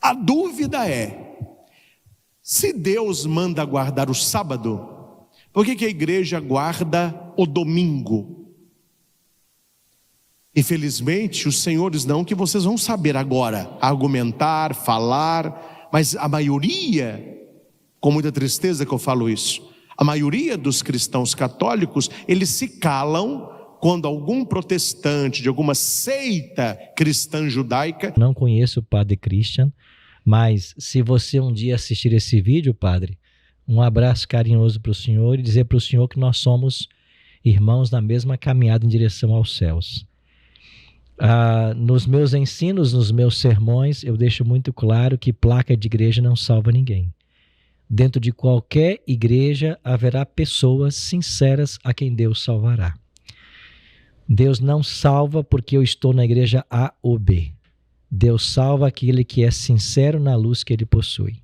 A dúvida é, se Deus manda guardar o sábado, por que a igreja guarda o domingo? Infelizmente, os senhores não, que vocês vão saber agora, argumentar, falar, mas a maioria, com muita tristeza que eu falo isso, a maioria dos cristãos católicos, eles se calam quando algum protestante de alguma seita cristã judaica... Não conheço o Padre Christian, mas se você um dia assistir esse vídeo, Padre, um abraço carinhoso para o senhor e dizer para o senhor que nós somos irmãos na mesma caminhada em direção aos céus. Nos meus ensinos, nos meus sermões, eu deixo muito claro que placa de igreja não salva ninguém. Dentro de qualquer igreja haverá pessoas sinceras a quem Deus salvará. Deus não salva porque eu estou na igreja A ou B. Deus salva aquele que é sincero na luz que ele possui.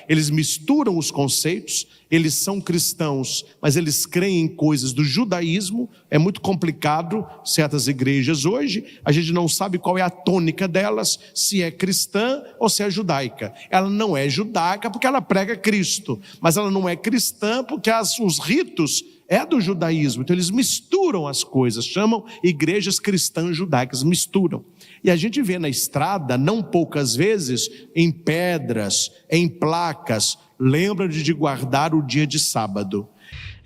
Eles misturam os conceitos, eles são cristãos, mas eles creem em coisas do judaísmo. É muito complicado certas igrejas hoje, a gente não sabe qual é a tônica delas, se é cristã ou se é judaica. Ela não é judaica porque ela prega Cristo, mas ela não é cristã porque os ritos é do judaísmo. Então eles misturam as coisas, chamam igrejas cristãs judaicas, misturam. E a gente vê na estrada, não poucas vezes, em pedras, em placas, lembra de guardar o dia de sábado.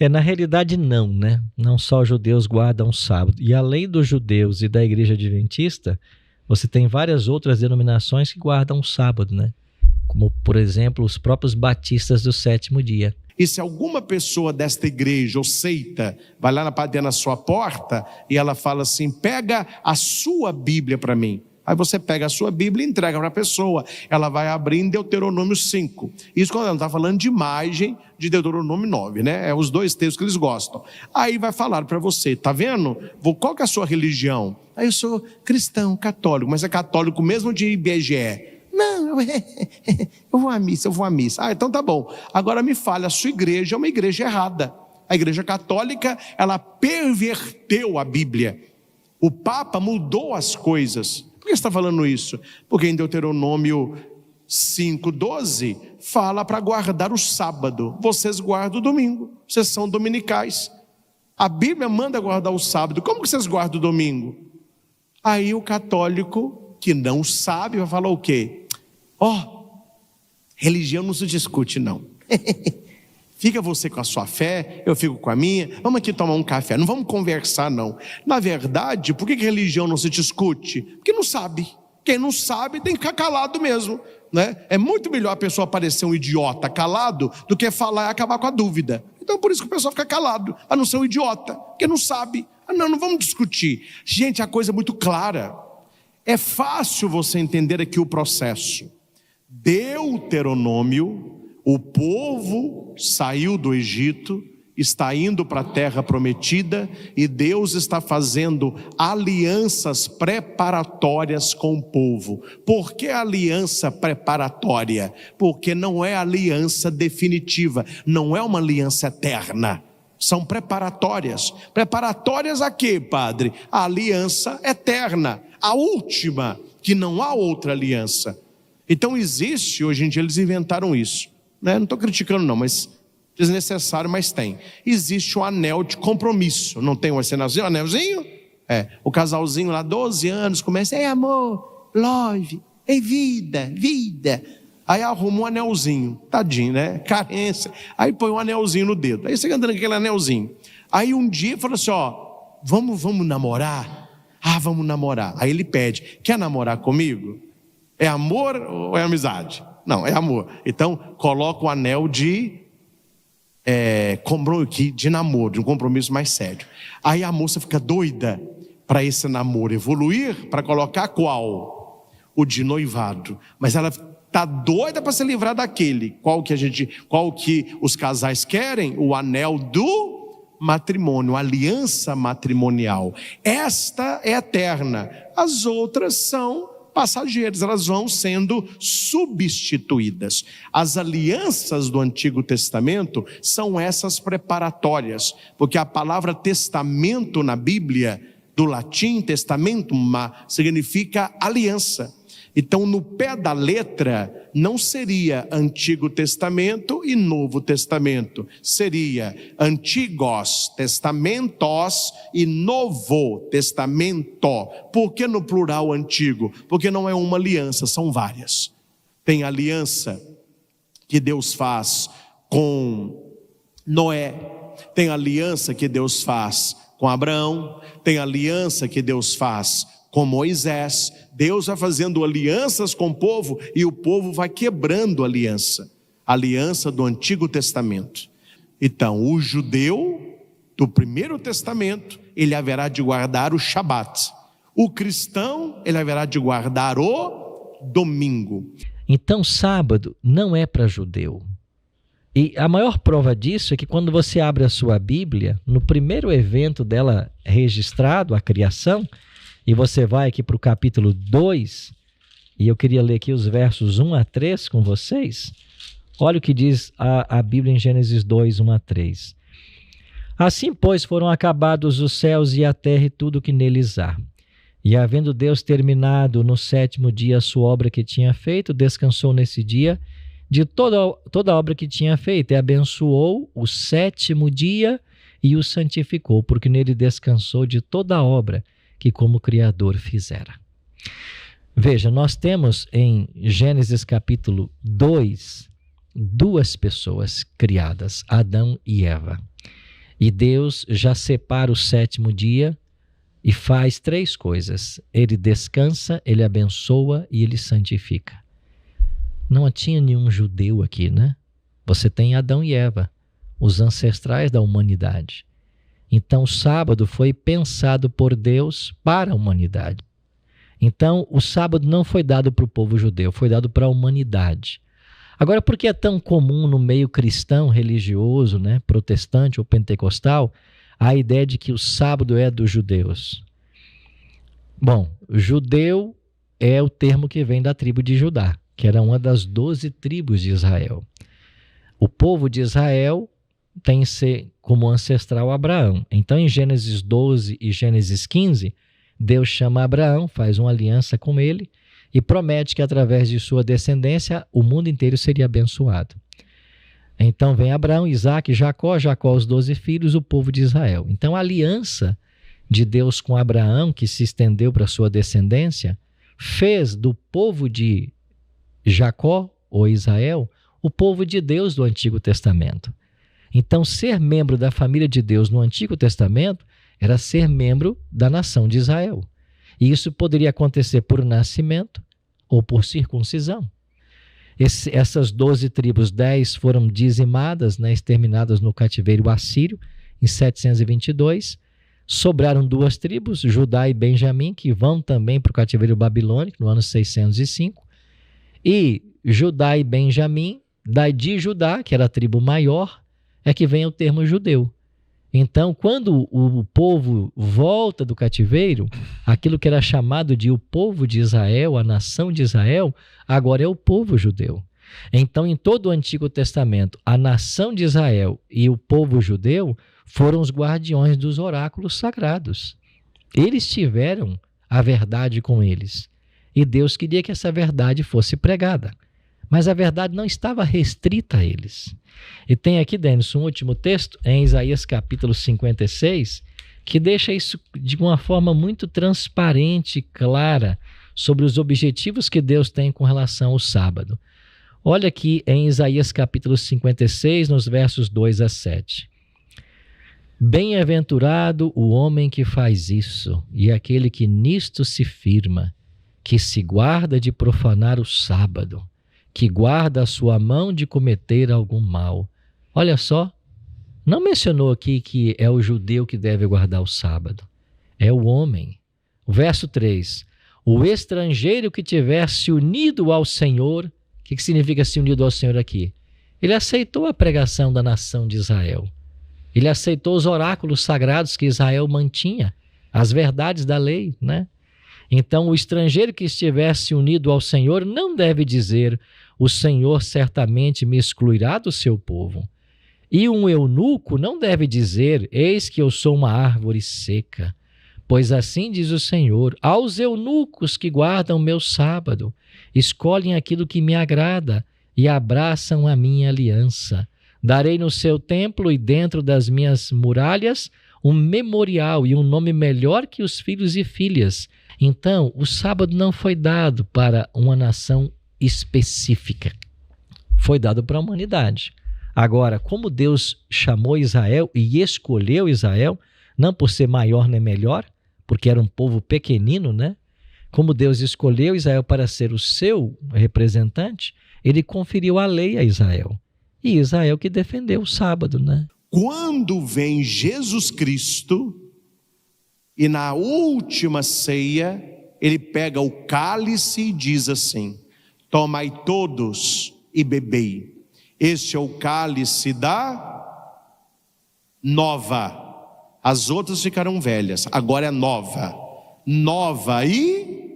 Na realidade não, né? Não só os judeus guardam o sábado. E além dos judeus e da igreja adventista, você tem várias outras denominações que guardam o sábado, né? Como, por exemplo, os próprios batistas do sétimo dia. E se alguma pessoa desta igreja ou seita vai lá na sua porta e ela fala assim, pega a sua Bíblia para mim. Aí você pega a sua Bíblia e entrega para a pessoa. Ela vai abrir em Deuteronômio 5. Isso quando ela não está falando de imagem de Deuteronômio 9, né? É os dois textos que eles gostam. Aí vai falar para você, tá vendo? Qual que é a sua religião? Aí eu sou cristão, católico, mas é católico mesmo de IBGE. Não, eu vou à missa. Ah, então tá bom. Agora me fale, a sua igreja é uma igreja errada. A igreja católica, ela perverteu a Bíblia. O Papa mudou as coisas. Por que você está falando isso? Porque em Deuteronômio 5:12 fala para guardar o sábado. Vocês guardam o domingo, vocês são dominicais. A Bíblia manda guardar o sábado. Como que vocês guardam o domingo? Aí o católico que não sabe vai falar o quê? Religião não se discute não. Fica você com a sua fé, eu fico com a minha, vamos aqui tomar um café, não vamos conversar não. Na verdade, por que religião não se discute? Porque não sabe. Quem não sabe tem que ficar calado mesmo, né? É muito melhor a pessoa parecer um idiota calado do que falar e acabar com a dúvida. Então por isso que o pessoal fica calado, para não ser um idiota, porque não sabe. Não vamos discutir. Gente, a coisa é muito clara. É fácil você entender aqui o processo. Deuteronômio, o povo saiu do Egito, está indo para a terra prometida e Deus está fazendo alianças preparatórias com o povo. Por que aliança preparatória? Porque não é aliança definitiva, não é uma aliança eterna. São preparatórias. Preparatórias a quê, padre? A aliança eterna, a última, que não há outra aliança. Então existe, hoje em dia eles inventaram isso, né? Não estou criticando não, mas desnecessário, mas tem. Existe o anel de compromisso, não tem esse anelzinho? O casalzinho lá, 12 anos, começa, amor, love, vida. Aí arruma um anelzinho, tadinho, né? Carência. Aí põe um anelzinho no dedo. Aí você anda com aquele anelzinho. Aí um dia fala assim, vamos namorar? Vamos namorar. Aí ele pede, quer namorar comigo? É amor ou é amizade? Não, é amor. Então coloca o anel de namoro, de um compromisso mais sério. Aí a moça fica doida para esse namoro evoluir, para colocar qual? O de noivado. Mas ela está doida para se livrar daquele. Qual que os casais querem? O anel do matrimônio, aliança matrimonial. Esta é eterna. As outras são passageiras, elas vão sendo substituídas. As alianças do Antigo Testamento são essas preparatórias, porque a palavra testamento na Bíblia, do latim testamentum, significa aliança. Então, no pé da letra, não seria Antigo Testamento e Novo Testamento. Seria Antigos Testamentos e Novo Testamento. Por que no plural antigo? Porque não é uma aliança, são várias. Tem aliança que Deus faz com Noé, tem aliança que Deus faz com Abraão, tem aliança que Deus faz com Moisés. Deus vai fazendo alianças com o povo e o povo vai quebrando a aliança do Antigo Testamento. Então, o judeu do Primeiro Testamento, ele haverá de guardar o Shabat. O cristão, ele haverá de guardar o domingo. Então, sábado não é para judeu. E a maior prova disso é que quando você abre a sua Bíblia, no primeiro evento dela registrado, a criação, e você vai aqui para o capítulo 2, e eu queria ler aqui os versos 1 a 3 com vocês. Olha o que diz a Bíblia em Gênesis 2, 1 a 3. Assim, pois, foram acabados os céus e a terra e tudo que neles há. E havendo Deus terminado no 7º dia a sua obra que tinha feito, descansou nesse dia de toda a obra que tinha feito, e abençoou o 7º dia e o santificou, porque nele descansou de toda a obra que como Criador fizera. Veja, nós temos em Gênesis capítulo 2, duas pessoas criadas, Adão e Eva. E Deus já separa o 7º dia e faz 3 coisas. Ele descansa, ele abençoa e ele santifica. Não tinha nenhum judeu aqui, né? Você tem Adão e Eva, os ancestrais da humanidade. Então, o sábado foi pensado por Deus para a humanidade. Então, o sábado não foi dado para o povo judeu, foi dado para a humanidade. Agora, por que é tão comum no meio cristão, religioso, né, protestante ou pentecostal, a ideia de que o sábado é dos judeus? Bom, judeu é o termo que vem da tribo de Judá, que era uma das 12 tribos de Israel. O povo de Israel tem como ancestral Abraão. Então, em Gênesis 12 e Gênesis 15, Deus chama Abraão, faz uma aliança com ele e promete que através de sua descendência o mundo inteiro seria abençoado. Então vem Abraão, Isaque, Jacó, os 12 filhos, o povo de Israel. Então a aliança de Deus com Abraão, que se estendeu para sua descendência, fez do povo de Jacó, ou Israel, o povo de Deus do Antigo Testamento. Então, ser membro da família de Deus no Antigo Testamento era ser membro da nação de Israel. E isso poderia acontecer por nascimento ou por circuncisão. Essas 12 tribos, 10 foram dizimadas, né, exterminadas no cativeiro assírio, em 722. Sobraram 2 tribos, Judá e Benjamim, que vão também para o cativeiro babilônico, no ano 605. E Judá e Benjamim, de Judá, que era a tribo maior, é que vem o termo judeu. Então, quando o povo volta do cativeiro, aquilo que era chamado de o povo de Israel, a nação de Israel, agora é o povo judeu. Então, em todo o Antigo Testamento, a nação de Israel e o povo judeu foram os guardiões dos oráculos sagrados. Eles tiveram a verdade com eles. E Deus queria que essa verdade fosse pregada. Mas a verdade não estava restrita a eles. E tem aqui, Denis, um último texto, em Isaías capítulo 56, que deixa isso de uma forma muito transparente e clara sobre os objetivos que Deus tem com relação ao sábado. Olha aqui em Isaías capítulo 56, nos versos 2 a 7. Bem-aventurado o homem que faz isso, e aquele que nisto se firma, que se guarda de profanar o sábado, que guarda a sua mão de cometer algum mal. Olha só, não mencionou aqui que é o judeu que deve guardar o sábado, é o homem. O verso 3, o estrangeiro que tiver se unido ao Senhor. O que significa se unido ao Senhor aqui? Ele aceitou a pregação da nação de Israel, ele aceitou os oráculos sagrados que Israel mantinha, as verdades da lei, né? Então, o estrangeiro que estivesse unido ao Senhor não deve dizer: o Senhor certamente me excluirá do seu povo. E um eunuco não deve dizer: eis que eu sou uma árvore seca, Pois assim diz o Senhor, aos eunucos que guardam meu sábado, escolhem aquilo que me agrada e abraçam a minha aliança. Darei no seu templo e dentro das minhas muralhas um memorial e um nome melhor que os filhos e filhas. Então, o sábado não foi dado para uma nação específica, foi dado para a humanidade. Agora, como Deus chamou Israel e escolheu Israel, não por ser maior nem melhor, porque era um povo pequenino, né? Como Deus escolheu Israel para ser o seu representante, ele conferiu a lei a Israel. E Israel que defendeu o sábado, né? Quando vem Jesus Cristo, e na última ceia, ele pega o cálice e diz assim: tomai todos e bebei. Este é o cálice da nova. As outras ficaram velhas, agora é nova. Nova e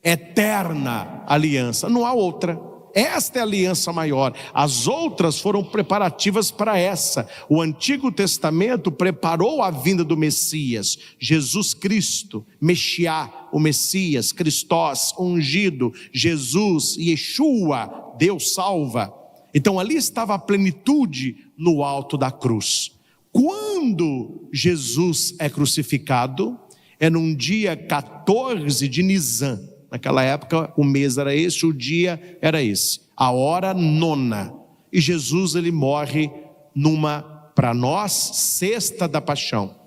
eterna aliança. Não há outra. Esta é a aliança maior. As outras foram preparativas para essa. O Antigo Testamento preparou a vinda do Messias, Jesus Cristo, Mexiá, o Messias, Cristós, ungido, Jesus, Yeshua, Deus salva. Então ali estava a plenitude no alto da cruz. Quando Jesus é crucificado, é num dia 14 de Nisan. Naquela época o mês era esse, o dia era esse, a hora 9. E Jesus ele morre numa, para nós, sexta da paixão.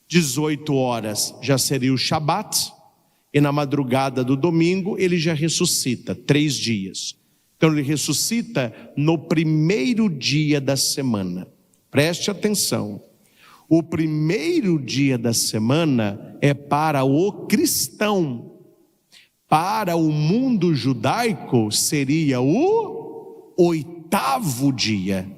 18 horas já seria o Shabat, e na madrugada do domingo ele já ressuscita, 3 dias. Então ele ressuscita no primeiro dia da semana. Preste atenção. O primeiro dia da semana é para o cristão. Para o mundo judaico seria o 8º dia.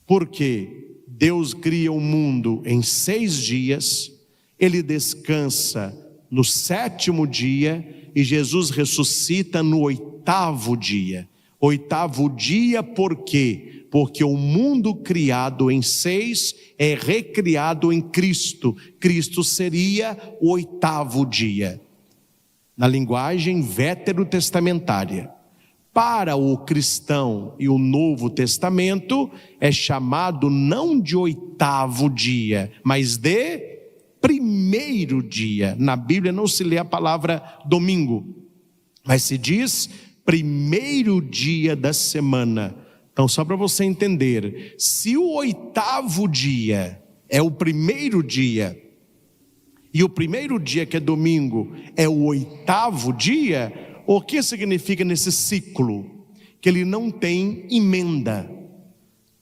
Porque Deus cria o mundo em 6 dias, ele descansa no 7º dia e Jesus ressuscita no 8º dia. 8º dia por quê? Porque o mundo criado em 6 é recriado em Cristo. Cristo seria o 8º dia. Na linguagem veterotestamentária. Para o cristão e o Novo Testamento é chamado não de 8º dia, mas de primeiro dia. Na Bíblia não se lê a palavra domingo, mas se diz primeiro dia da semana. Então, só para você entender, se o 8º dia é o primeiro dia, e o primeiro dia, que é domingo, é o 8º dia, o que significa nesse ciclo? Que ele não tem emenda,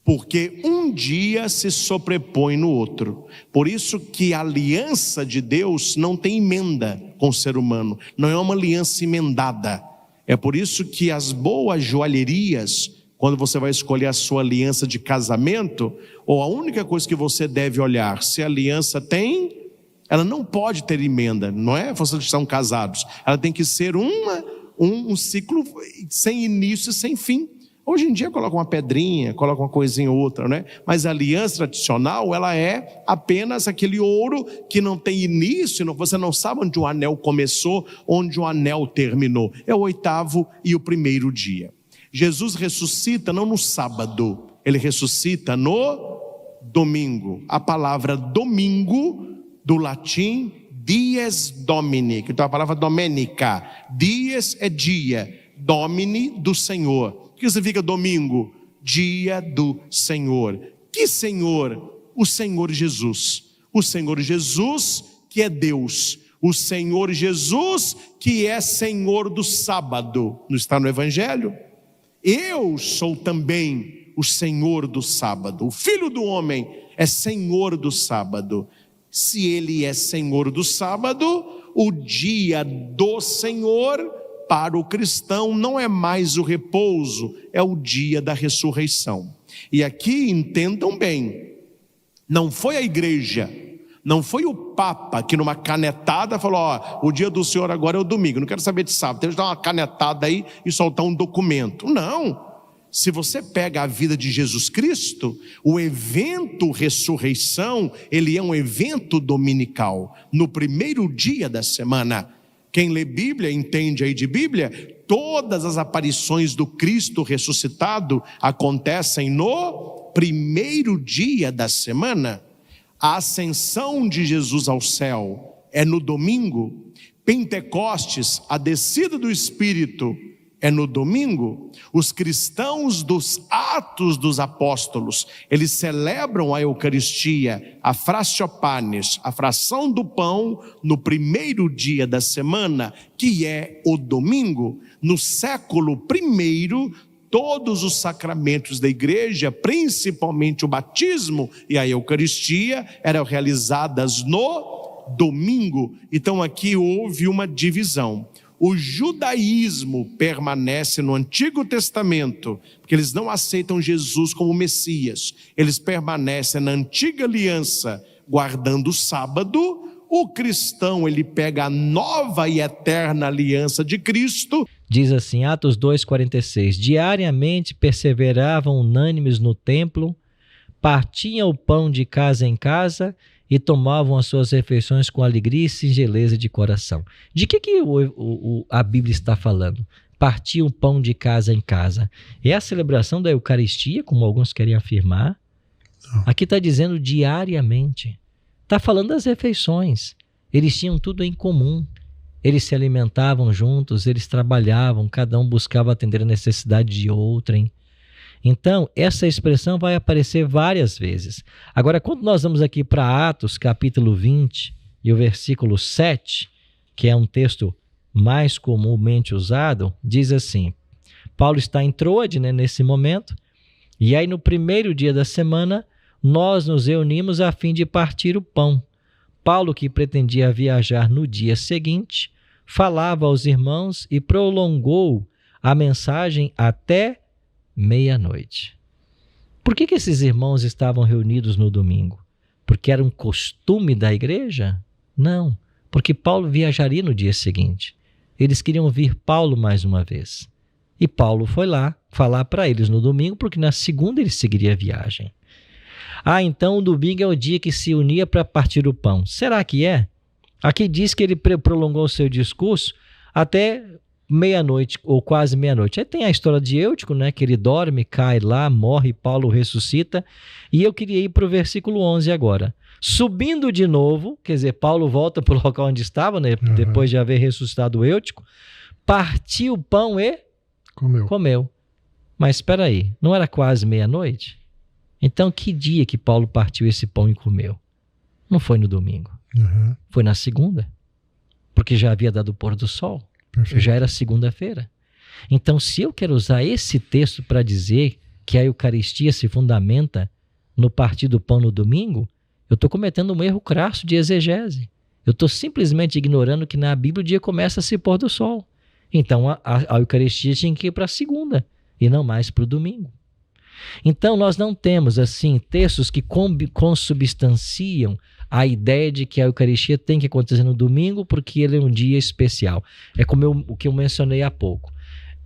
porque um dia se sobrepõe no outro. Por isso que a aliança de Deus não tem emenda com o ser humano, não é uma aliança emendada. É por isso que as boas joalherias, quando você vai escolher a sua aliança de casamento, ou a única coisa que você deve olhar, se a aliança tem, ela não pode ter emenda, não é? Vocês estão casados, ela tem que ser um ciclo sem início e sem fim. Hoje em dia coloca uma pedrinha, coloca uma coisinha ou outra, né? Mas a aliança tradicional, ela é apenas aquele ouro que não tem início, você não sabe onde o anel começou, onde o anel terminou. É o 8º e o primeiro dia. Jesus ressuscita não no sábado, ele ressuscita no domingo. A palavra domingo, do latim dies domini, que é a palavra domenica. Dies é dia, domini do Senhor. O que significa domingo? Dia do Senhor. Que Senhor? O Senhor Jesus. O Senhor Jesus que é Deus. O Senhor Jesus que é Senhor do sábado. Não está no Evangelho? Eu sou também o Senhor do sábado. O Filho do Homem é Senhor do sábado. Se ele é Senhor do sábado, o dia do Senhor para o cristão não é mais o repouso, é o dia da ressurreição. E aqui entendam bem, não foi a igreja, não foi o Papa que numa canetada falou: ó, o dia do Senhor agora é o domingo, não quero saber de sábado, temos que dar uma canetada aí e soltar um documento. Não, Se você pega a vida de Jesus Cristo, o evento ressurreição, ele é um evento dominical, no primeiro dia da semana. Quem lê Bíblia, entende aí de Bíblia, todas as aparições do Cristo ressuscitado acontecem no primeiro dia da semana. A ascensão de Jesus ao céu é no domingo. Pentecostes, a descida do Espírito, é no domingo. Os cristãos dos Atos dos Apóstolos, eles celebram a Eucaristia, a fraciopanes, a fração do pão, no primeiro dia da semana, que é o domingo. No século I, todos os sacramentos da igreja, principalmente o batismo e a Eucaristia, eram realizadas no domingo. Então aqui houve uma divisão. O judaísmo permanece no Antigo Testamento, porque eles não aceitam Jesus como Messias. Eles permanecem na Antiga Aliança, guardando o sábado. O cristão, ele pega a nova e eterna aliança de Cristo. Diz assim, Atos 2,46, diariamente perseveravam unânimes no templo, partiam o pão de casa em casa e tomavam as suas refeições com alegria e singeleza de coração. De que a Bíblia está falando? Partiam o pão de casa em casa. É a celebração da Eucaristia, como alguns querem afirmar? Aqui está dizendo diariamente. Está falando das refeições. Eles tinham tudo em comum. Eles se alimentavam juntos, eles trabalhavam, cada um buscava atender a necessidade de outrem. Então, essa expressão vai aparecer várias vezes. Agora, quando nós vamos aqui para Atos, capítulo 20, e o versículo 7, que é um texto mais comumente usado, diz assim, Paulo está em Troade, nesse momento, e aí no primeiro dia da semana, nós nos reunimos a fim de partir o pão. Paulo, que pretendia viajar no dia seguinte, falava aos irmãos e prolongou a mensagem até meia-noite. Por que esses irmãos estavam reunidos no domingo? Porque era um costume da igreja? Não, porque Paulo viajaria no dia seguinte. Eles queriam ouvir Paulo mais uma vez. E Paulo foi lá falar para eles no domingo, porque na segunda ele seguiria a viagem. Então o domingo é o dia que se unia para partir o pão. Será que é? Aqui diz que ele prolongou o seu discurso até meia-noite, ou quase meia-noite. Aí tem a história de Eutico, que ele dorme, cai lá, morre, Paulo ressuscita. E eu queria ir para o versículo 11 agora. Subindo de novo, quer dizer, Paulo volta para o local onde estava, depois de haver ressuscitado Eutico, partiu o pão e comeu. Mas espera aí, não era quase meia-noite? Então, que dia que Paulo partiu esse pão e comeu? Não foi no domingo. Foi na segunda, porque já havia dado o pôr do sol. Perfeito. Já era segunda-feira. Então, se eu quero usar esse texto para dizer que a Eucaristia se fundamenta no partir do pão no domingo, eu estou cometendo um erro crasso de exegese. Eu estou simplesmente ignorando que na Bíblia o dia começa a se pôr do sol. Então, a Eucaristia tinha que ir para a segunda e não mais para o domingo. Então, nós não temos, assim, textos que consubstanciam a ideia de que a Eucaristia tem que acontecer no domingo porque ele é um dia especial. É como o que eu mencionei há pouco.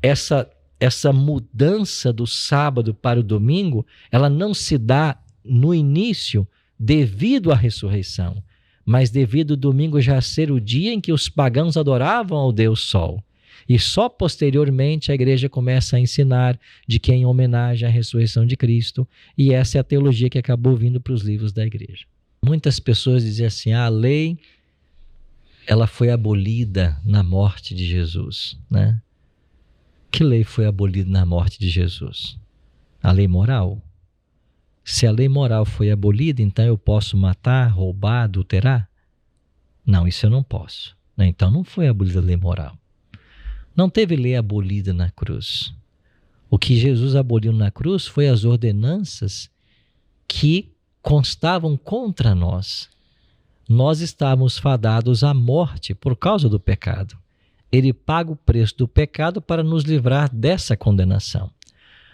Essa mudança do sábado para o domingo, ela não se dá no início devido à ressurreição, mas devido ao domingo já ser o dia em que os pagãos adoravam ao Deus Sol. E só posteriormente a igreja começa a ensinar de que é em homenagem à ressurreição de Cristo, e essa é a teologia que acabou vindo para os livros da igreja. Muitas pessoas dizem assim, a lei ela foi abolida na morte de Jesus. Que lei foi abolida na morte de Jesus? A lei moral. Se a lei moral foi abolida, então eu posso matar, roubar, adulterar? Não, isso eu não posso. Então não foi abolida a lei moral. Não teve lei abolida na cruz. O que Jesus aboliu na cruz foi as ordenanças que constavam contra nós. Nós estávamos fadados à morte por causa do pecado. Ele paga o preço do pecado para nos livrar dessa condenação.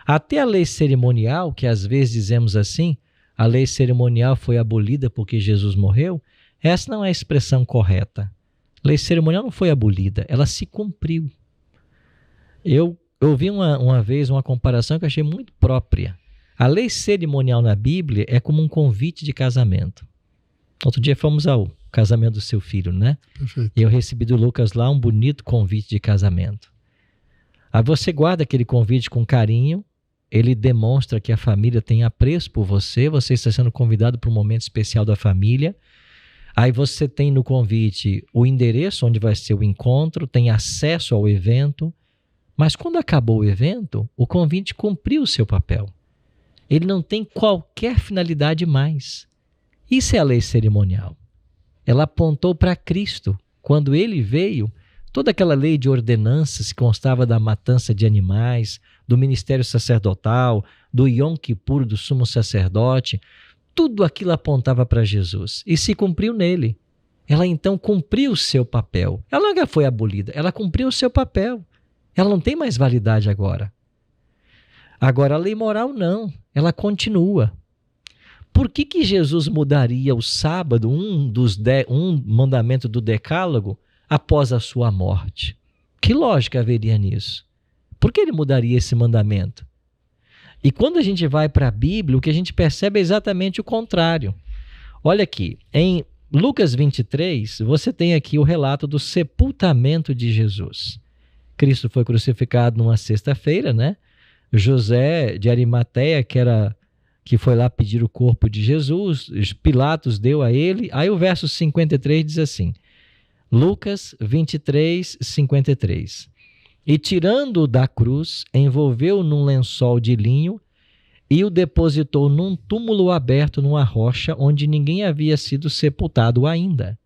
Até a lei cerimonial, que às vezes dizemos assim, a lei cerimonial foi abolida porque Jesus morreu, essa não é a expressão correta. A lei cerimonial não foi abolida, ela se cumpriu. Eu eu ouvi uma vez uma comparação que eu achei muito própria. A lei cerimonial na Bíblia é como um convite de casamento. Outro dia fomos ao casamento do seu filho, né? Perfeito. E eu recebi do Lucas lá um bonito convite de casamento. Aí você guarda aquele convite com carinho, ele demonstra que a família tem apreço por você, você está sendo convidado para um momento especial da família. Aí você tem no convite o endereço onde vai ser o encontro, tem acesso ao evento, mas quando acabou o evento, o convite cumpriu o seu papel. Ele não tem qualquer finalidade mais. Isso é a lei cerimonial. Ela apontou para Cristo. Quando ele veio, toda aquela lei de ordenanças que constava da matança de animais, do ministério sacerdotal, do Yom Kippur, do sumo sacerdote, tudo aquilo apontava para Jesus e se cumpriu nele. Ela então cumpriu o seu papel. Ela nunca foi abolida, ela cumpriu o seu papel. Ela não tem mais validade agora. Agora a lei moral não, ela continua. Por que Jesus mudaria o sábado, um mandamento do decálogo, após a sua morte? Que lógica haveria nisso? Por que ele mudaria esse mandamento? E quando a gente vai para a Bíblia, o que a gente percebe é exatamente o contrário. Olha aqui, em Lucas 23, você tem aqui o relato do sepultamento de Jesus. Cristo foi crucificado numa sexta-feira, né? José de Arimateia, que foi lá pedir o corpo de Jesus, Pilatos deu a ele. Aí o verso 53 diz assim, Lucas 23, 53. E tirando-o da cruz, envolveu-o num lençol de linho e o depositou num túmulo aberto numa rocha onde ninguém havia sido sepultado ainda.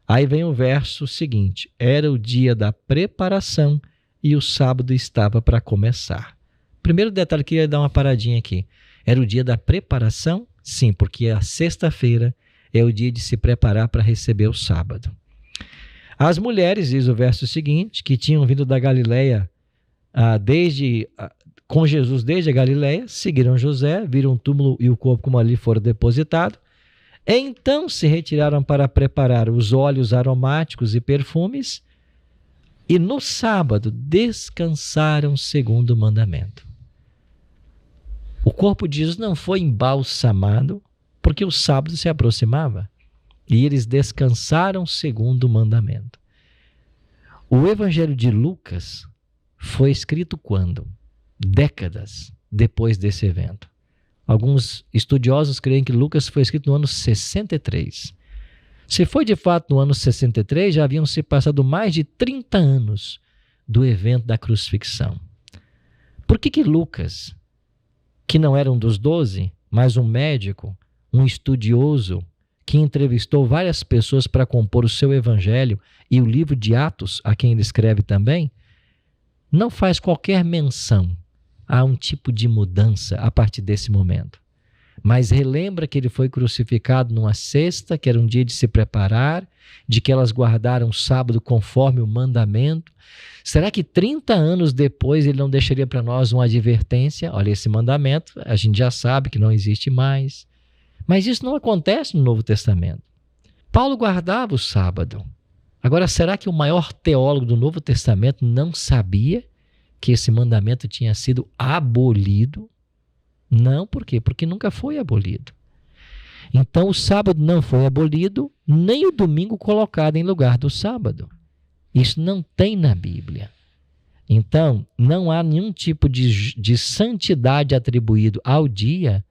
Aí vem o verso seguinte, era o dia da preparação e o sábado estava para começar. Primeiro detalhe, que eu queria dar uma paradinha aqui. Era o dia da preparação? Sim, porque a sexta-feira é o dia de se preparar para receber o sábado. As mulheres, diz o verso seguinte, que tinham vindo da Galileia com Jesus desde a Galileia, seguiram José, viram o túmulo e o corpo como ali foram depositado. Então se retiraram para preparar os óleos aromáticos e perfumes e no sábado descansaram segundo o mandamento. O corpo de Jesus não foi embalsamado porque o sábado se aproximava. E eles descansaram segundo o mandamento. O Evangelho de Lucas foi escrito quando? Décadas depois desse evento. Alguns estudiosos creem que Lucas foi escrito no ano 63. Se foi de fato no ano 63, já haviam se passado mais de 30 anos do evento da crucifixão. Por que Lucas, que não era um dos 12, mas um médico, um estudioso, que entrevistou várias pessoas para compor o seu evangelho e o livro de Atos, a quem ele escreve também, não faz qualquer menção a um tipo de mudança a partir desse momento. Mas relembra que ele foi crucificado numa sexta, que era um dia de se preparar, de que elas guardaram o sábado conforme o mandamento. Será que 30 anos depois ele não deixaria para nós uma advertência? Olha, esse mandamento a gente já sabe que não existe mais. Mas isso não acontece no Novo Testamento. Paulo guardava o sábado. Agora, será que o maior teólogo do Novo Testamento não sabia que esse mandamento tinha sido abolido? Não, por quê? Porque nunca foi abolido. Então, o sábado não foi abolido, nem o domingo colocado em lugar do sábado. Isso não tem na Bíblia. Então, não há nenhum tipo de santidade atribuído ao dia,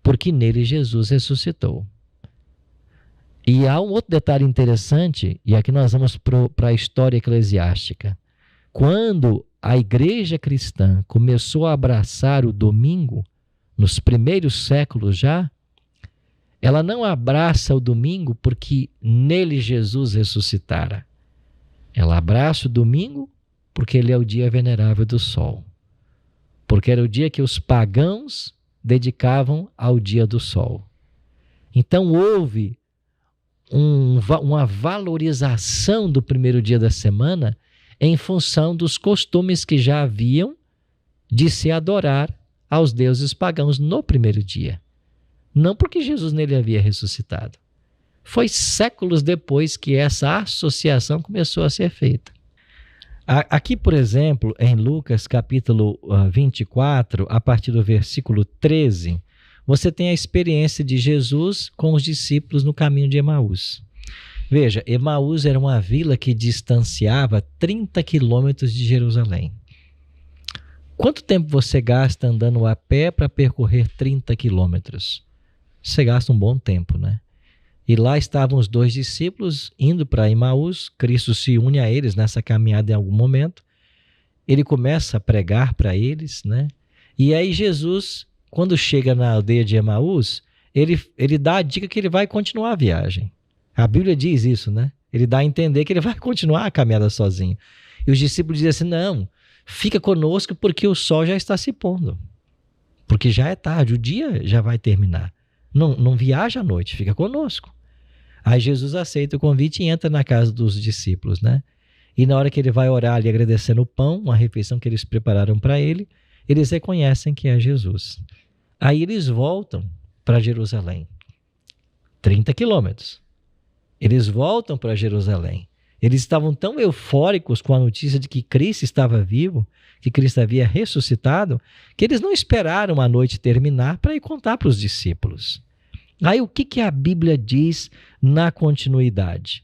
porque nele Jesus ressuscitou. E há um outro detalhe interessante, e aqui nós vamos para a história eclesiástica. Quando a igreja cristã começou a abraçar o domingo, nos primeiros séculos já, ela não abraça o domingo porque nele Jesus ressuscitara. Ela abraça o domingo porque ele é o dia venerável do sol. Porque era o dia que os pagãos dedicavam ao dia do sol. Então houve uma valorização do primeiro dia da semana em função dos costumes que já haviam de se adorar aos deuses pagãos no primeiro dia. Não porque Jesus nele havia ressuscitado. Foi séculos depois que essa associação começou a ser feita. Aqui, por exemplo, em Lucas capítulo 24, a partir do versículo 13, você tem a experiência de Jesus com os discípulos no caminho de Emaús. Veja, Emaús era uma vila que distanciava 30 quilômetros de Jerusalém. Quanto tempo você gasta andando a pé para percorrer 30 quilômetros? Você gasta um bom tempo, né? E lá estavam os 2 discípulos indo para Emaús. Cristo se une a eles nessa caminhada em algum momento. Ele começa a pregar para eles, né? E aí Jesus, quando chega na aldeia de Emaús, ele dá a dica que ele vai continuar a viagem. A Bíblia diz isso, né? Ele dá a entender que ele vai continuar a caminhada sozinho. E os discípulos dizem assim, não, fica conosco porque o sol já está se pondo. Porque já é tarde, o dia já vai terminar. Não viaja à noite, fica conosco. Aí Jesus aceita o convite e entra na casa dos discípulos, né? E na hora que ele vai orar ali agradecendo o pão, uma refeição que eles prepararam para ele, eles reconhecem que é Jesus. Aí eles voltam para Jerusalém. 30 quilômetros. Eles voltam para Jerusalém. Eles estavam tão eufóricos com a notícia de que Cristo estava vivo, que Cristo havia ressuscitado, que eles não esperaram a noite terminar para ir contar para os discípulos. Aí o que a Bíblia diz na continuidade?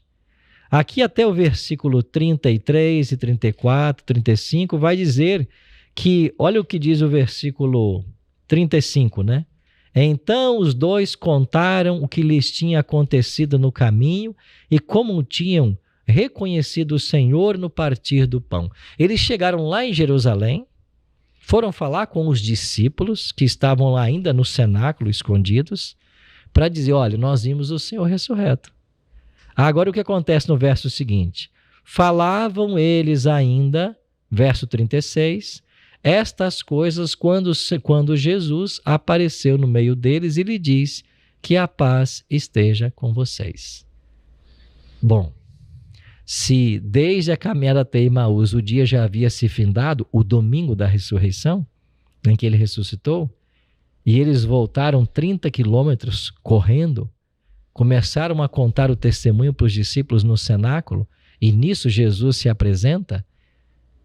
Aqui até o versículo 33 e 34, 35, vai dizer que, olha o que diz o versículo 35, né? Então os 2 contaram o que lhes tinha acontecido no caminho e como tinham reconhecido o Senhor no partir do pão. Eles chegaram lá em Jerusalém, foram falar com os discípulos que estavam lá ainda no cenáculo escondidos, para dizer, olha, nós vimos o Senhor ressurreto. Agora o que acontece no verso seguinte? Falavam eles ainda, verso 36, estas coisas quando Jesus apareceu no meio deles e lhe diz que a paz esteja com vocês. Bom, se desde a caminhada até Emaús o dia já havia se findado, o domingo da ressurreição, em que ele ressuscitou, e eles voltaram 30 quilômetros correndo, começaram a contar o testemunho para os discípulos no cenáculo, e nisso Jesus se apresenta,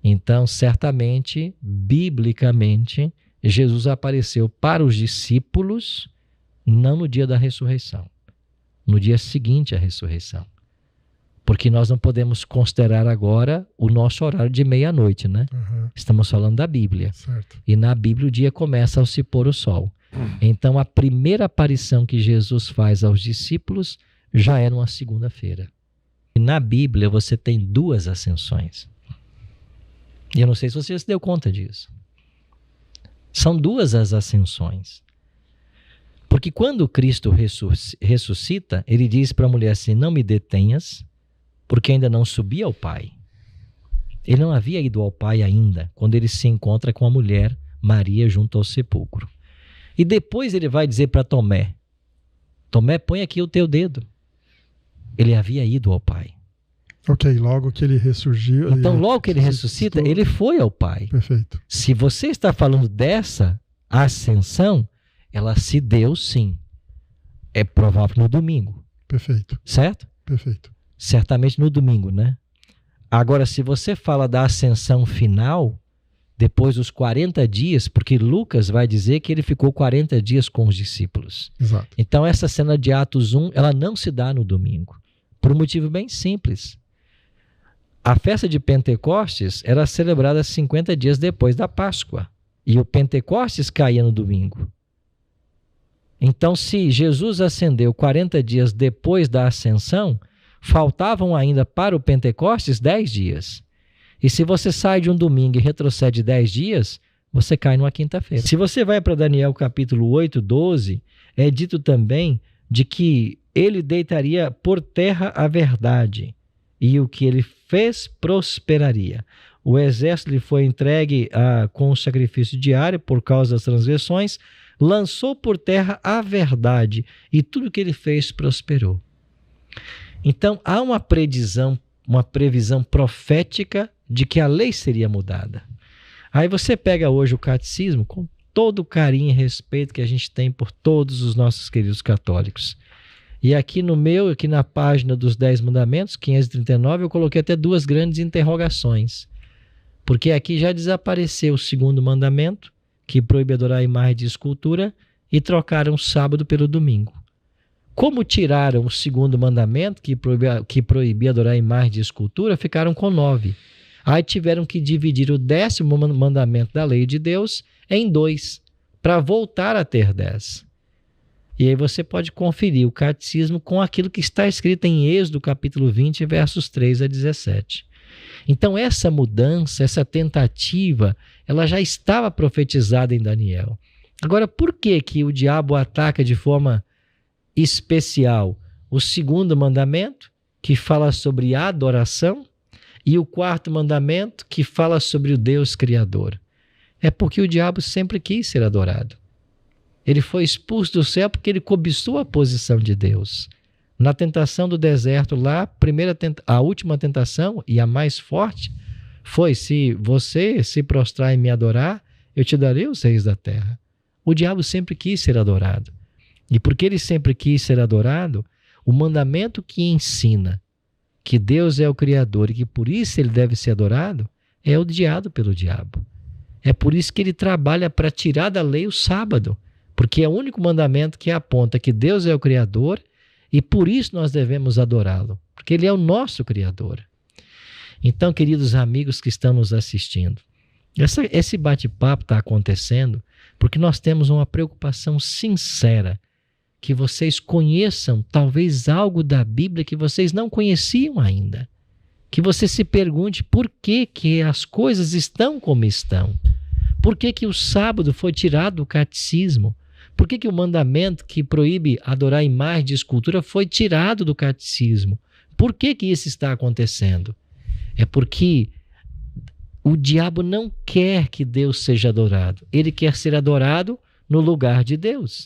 então certamente, biblicamente, Jesus apareceu para os discípulos, não no dia da ressurreição, no dia seguinte à ressurreição. Porque nós não podemos considerar agora o nosso horário de meia-noite, né? Uhum. Estamos falando da Bíblia. Certo. E na Bíblia o dia começa ao se pôr o sol. Então a primeira aparição que Jesus faz aos discípulos já é numa segunda-feira. E na Bíblia você tem 2 ascensões. E eu não sei se você se deu conta disso. São 2 as ascensões. Porque quando Cristo ressuscita, ele diz para a mulher assim, não me detenhas, porque ainda não subi ao Pai. Ele não havia ido ao Pai ainda, quando ele se encontra com a mulher Maria junto ao sepulcro. E depois ele vai dizer para Tomé, Tomé, põe aqui o teu dedo. Ele havia ido ao Pai. Ok, logo que ele ressurgiu... Então, logo que ele ressuscita, ele foi ao Pai. Perfeito. Se você está falando dessa ascensão, ela se deu sim. É provável no domingo. Perfeito. Certo? Perfeito. Certamente no domingo, né? Agora, se você fala da ascensão final, depois dos 40 dias, porque Lucas vai dizer que ele ficou 40 dias com os discípulos. Exato. Então, essa cena de Atos 1, ela não se dá no domingo, por um motivo bem simples. A festa de Pentecostes era celebrada 50 dias depois da Páscoa, e o Pentecostes caía no domingo. Então, se Jesus ascendeu 40 dias depois da ascensão, faltavam ainda para o Pentecostes 10 dias. E se você sai de um domingo e retrocede 10 dias, você cai numa quinta-feira. Se você vai para Daniel capítulo 8, 12, é dito também de que ele deitaria por terra a verdade, e o que ele fez prosperaria. O exército lhe foi entregue com o sacrifício diário por causa das transgressões, lançou por terra a verdade, e tudo que ele fez prosperou. Então, há uma previsão profética de que a lei seria mudada. Aí você pega hoje o catecismo, com todo o carinho e respeito que a gente tem por todos os nossos queridos católicos. E aqui na página dos 10 mandamentos, 539, eu coloquei até 2 grandes interrogações. Porque aqui já desapareceu o segundo mandamento, que proíbe adorar a imagem de escultura, e trocaram o sábado pelo domingo. Como tiraram o segundo mandamento, que proibia adorar a imagem de escultura, ficaram com 9. Aí tiveram que dividir o 10º mandamento da lei de Deus em 2, para voltar a ter 10. E aí você pode conferir o catecismo com aquilo que está escrito em Êxodo capítulo 20, versos 3 a 17. Então essa mudança, essa tentativa, ela já estava profetizada em Daniel. Agora, por que o diabo ataca de forma especial o segundo mandamento, que fala sobre adoração, e o 4º mandamento, que fala sobre o Deus Criador? É porque o diabo sempre quis ser adorado. Ele foi expulso do céu porque ele cobiçou a posição de Deus. Na tentação do deserto lá, a última tentação e a mais forte foi: se você se prostrar e me adorar, eu te darei os reis da terra. O diabo sempre quis ser adorado. E porque ele sempre quis ser adorado, o mandamento que ensina que Deus é o Criador e que por isso ele deve ser adorado é odiado pelo diabo. É por isso que ele trabalha para tirar da lei o sábado, porque é o único mandamento que aponta que Deus é o Criador e por isso nós devemos adorá-lo, porque ele é o nosso Criador. Então, queridos amigos que estão nos assistindo, esse bate-papo está acontecendo porque nós temos uma preocupação sincera que vocês conheçam talvez algo da Bíblia que vocês não conheciam ainda. Que você se pergunte por que as coisas estão como estão. Por que o sábado foi tirado do catecismo? Por que o mandamento que proíbe adorar a imagem de escultura foi tirado do catecismo? Por que isso está acontecendo? É porque o diabo não quer que Deus seja adorado. Ele quer ser adorado no lugar de Deus.